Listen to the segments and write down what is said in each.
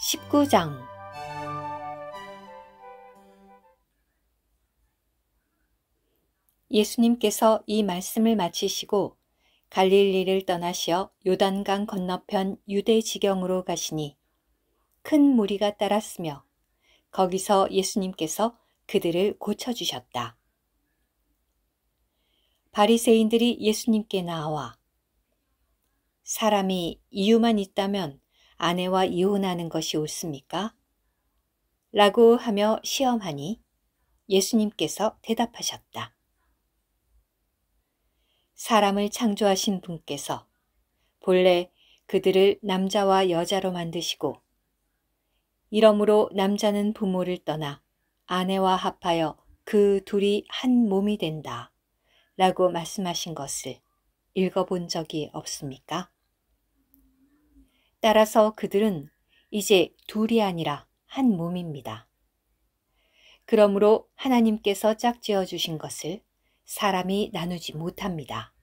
19장. 예수님께서 이 말씀을 마치시고 갈릴리를 떠나시어 요단강 건너편 유대 지경으로 가시니 큰 무리가 따랐으며 거기서 예수님께서 그들을 고쳐주셨다. 바리새인들이 예수님께 나와 사람이 이유만 있다면 아내와 이혼하는 것이 옳습니까? 라고 하며 시험하니 예수님께서 대답하셨다. 사람을 창조하신 분께서 본래 그들을 남자와 여자로 만드시고 이러므로 남자는 부모를 떠나 아내와 합하여 그 둘이 한 몸이 된다 라고 말씀하신 것을 읽어본 적이 없습니까? 따라서 그들은 이제 둘이 아니라 한 몸입니다. 그러므로 하나님께서 짝지어 주신 것을 사람이 나누지 못합니다.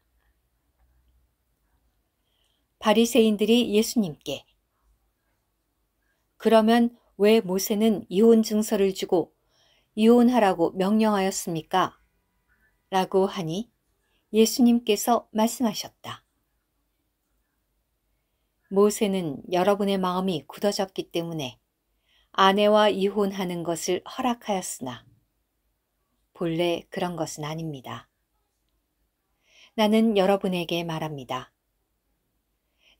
바리새인들이 예수님께 그러면 왜 모세는 이혼 증서를 주고 이혼하라고 명령하였습니까? 라고 하니 예수님께서 말씀하셨다. 모세는 여러분의 마음이 굳어졌기 때문에 아내와 이혼하는 것을 허락하였으나 본래 그런 것은 아닙니다. 나는 여러분에게 말합니다.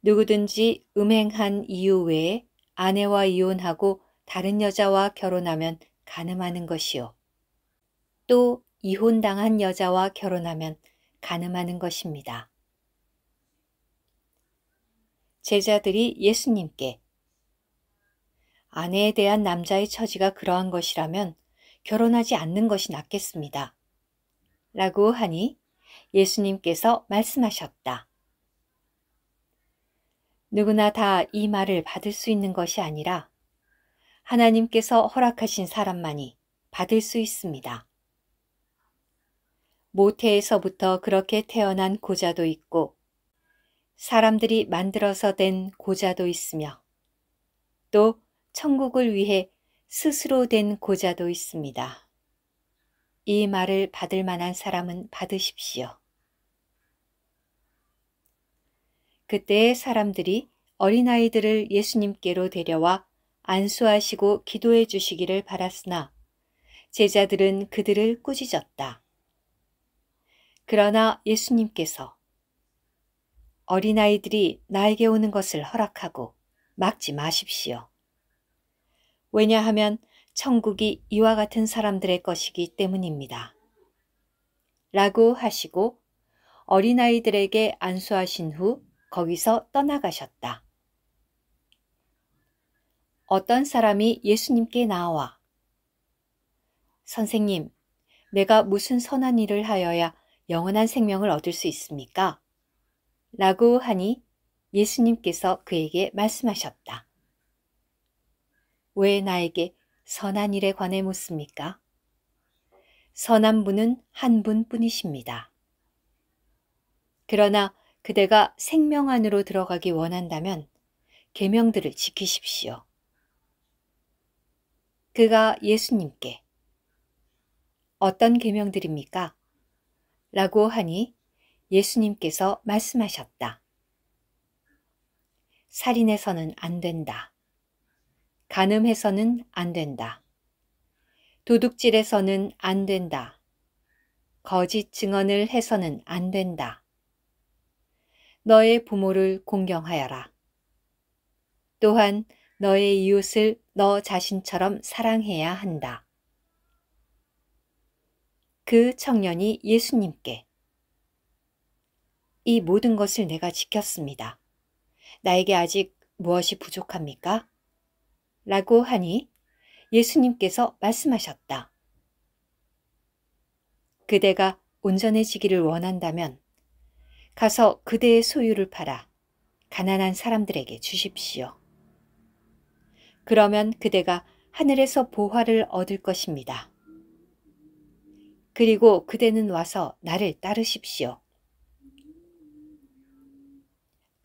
누구든지 음행한 이유 외에 아내와 이혼하고 다른 여자와 결혼하면 간음하는 것이요. 또 이혼당한 여자와 결혼하면 간음하는 것입니다. 제자들이 예수님께 아내에 대한 남자의 처지가 그러한 것이라면 결혼하지 않는 것이 낫겠습니다. 라고 하니 예수님께서 말씀하셨다. 누구나 다 이 말을 받을 수 있는 것이 아니라 하나님께서 허락하신 사람만이 받을 수 있습니다. 모태에서부터 그렇게 태어난 고자도 있고 사람들이 만들어서 된 고자도 있으며 또 천국을 위해 스스로 된 고자도 있습니다. 이 말을 받을 만한 사람은 받으십시오. 그때의 사람들이 어린아이들을 예수님께로 데려와 안수하시고 기도해 주시기를 바랐으나 제자들은 그들을 꾸짖었다. 그러나 예수님께서 어린아이들이 나에게 오는 것을 허락하고 막지 마십시오. 왜냐하면 천국이 이와 같은 사람들의 것이기 때문입니다. 라고 하시고 어린아이들에게 안수하신 후 거기서 떠나가셨다. 어떤 사람이 예수님께 나와 선생님, 내가 무슨 선한 일을 하여야 영원한 생명을 얻을 수 있습니까? 라고 하니 예수님께서 그에게 말씀하셨다. 왜 나에게 선한 일에 관해 묻습니까? 선한 분은 한 분뿐이십니다. 그러나 그대가 생명 안으로 들어가기 원한다면 계명들을 지키십시오. 그가 예수님께 어떤 계명들입니까? 라고 하니 예수님께서 말씀하셨다. 살인해서는 안 된다. 간음해서는 안 된다. 도둑질해서는 안 된다. 거짓 증언을 해서는 안 된다. 너의 부모를 공경하여라. 또한 너의 이웃을 너 자신처럼 사랑해야 한다. 그 청년이 예수님께 이 모든 것을 내가 지켰습니다. 나에게 아직 무엇이 부족합니까? 라고 하니 예수님께서 말씀하셨다. 그대가 온전해지기를 원한다면 가서 그대의 소유를 팔아 가난한 사람들에게 주십시오. 그러면 그대가 하늘에서 보화를 얻을 것입니다. 그리고 그대는 와서 나를 따르십시오.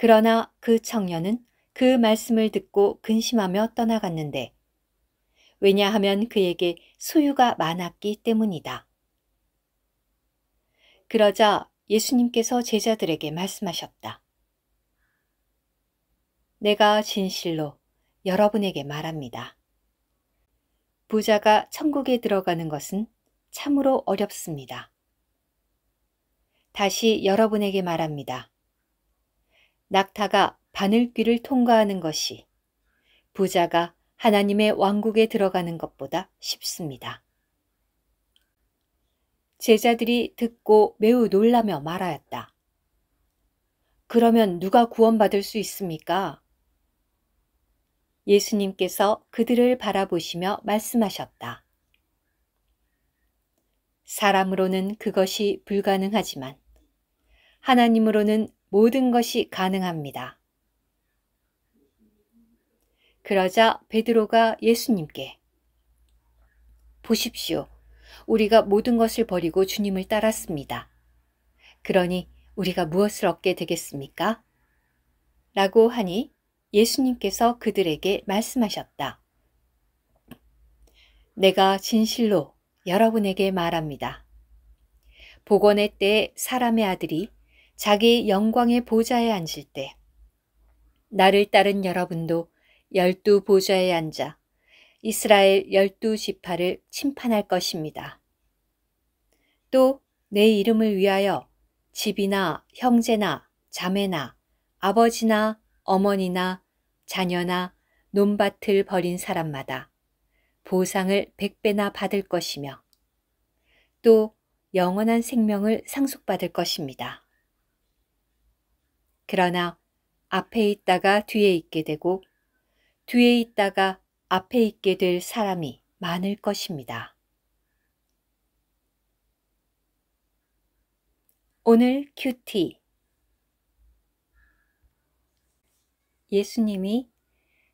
그러나 그 청년은 그 말씀을 듣고 근심하며 떠나갔는데 왜냐하면 그에게 소유가 많았기 때문이다. 그러자 예수님께서 제자들에게 말씀하셨다. 내가 진실로 여러분에게 말합니다. 부자가 천국에 들어가는 것은 참으로 어렵습니다. 다시 여러분에게 말합니다. 낙타가 바늘귀를 통과하는 것이 부자가 하나님의 왕국에 들어가는 것보다 쉽습니다. 제자들이 듣고 매우 놀라며 말하였다. 그러면 누가 구원받을 수 있습니까? 예수님께서 그들을 바라보시며 말씀하셨다. 사람으로는 그것이 불가능하지만 하나님으로는 모든 것이 가능합니다. 그러자 베드로가 예수님께 보십시오. 우리가 모든 것을 버리고 주님을 따랐습니다. 그러니 우리가 무엇을 얻게 되겠습니까? 라고 하니 예수님께서 그들에게 말씀하셨다. 내가 진실로 여러분에게 말합니다. 복원의 때에 사람의 아들이 자기 영광의 보좌에 앉을 때 나를 따른 여러분도 12 보좌에 앉아 이스라엘 12지파를 심판할 것입니다. 또 내 이름을 위하여 집이나 형제나 자매나 아버지나 어머니나 자녀나 논밭을 버린 사람마다 보상을 100배나 받을 것이며 또 영원한 생명을 상속받을 것입니다. 그러나 앞에 있다가 뒤에 있게 되고 뒤에 있다가 앞에 있게 될 사람이 많을 것입니다. 오늘 큐티. 예수님이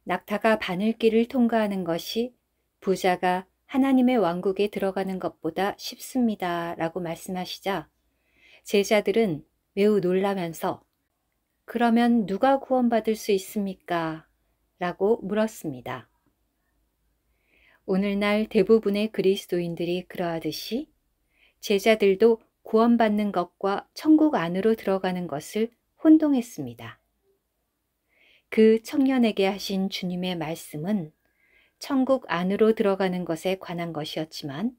낙타가 바늘길을 통과하는 것이 부자가 하나님의 왕국에 들어가는 것보다 쉽습니다. 라고 말씀하시자 제자들은 매우 놀라면서 그러면 누가 구원받을 수 있습니까? 라고 물었습니다. 오늘날 대부분의 그리스도인들이 그러하듯이 제자들도 구원받는 것과 천국 안으로 들어가는 것을 혼동했습니다. 그 청년에게 하신 주님의 말씀은 천국 안으로 들어가는 것에 관한 것이었지만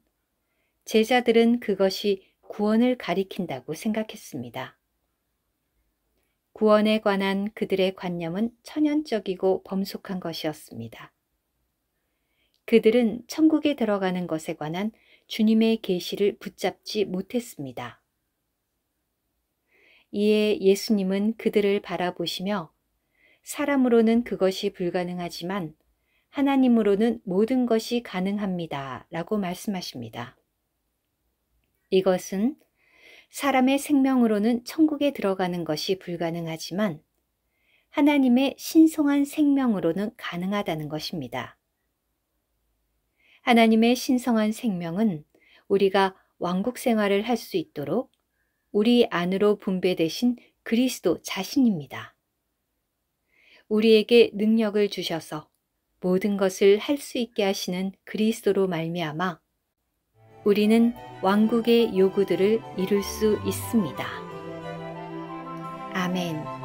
제자들은 그것이 구원을 가리킨다고 생각했습니다. 구원에 관한 그들의 관념은 천연적이고 범속한 것이었습니다. 그들은 천국에 들어가는 것에 관한 주님의 계시를 붙잡지 못했습니다. 이에 예수님은 그들을 바라보시며 사람으로는 그것이 불가능하지만 하나님으로는 모든 것이 가능합니다. 라고 말씀하십니다. 이것은 사람의 생명으로는 천국에 들어가는 것이 불가능하지만 하나님의 신성한 생명으로는 가능하다는 것입니다. 하나님의 신성한 생명은 우리가 왕국 생활을 할 수 있도록 우리 안으로 분배되신 그리스도 자신입니다. 우리에게 능력을 주셔서 모든 것을 할 수 있게 하시는 그리스도로 말미암아 우리는 왕국의 요구들을 이룰 수 있습니다. 아멘.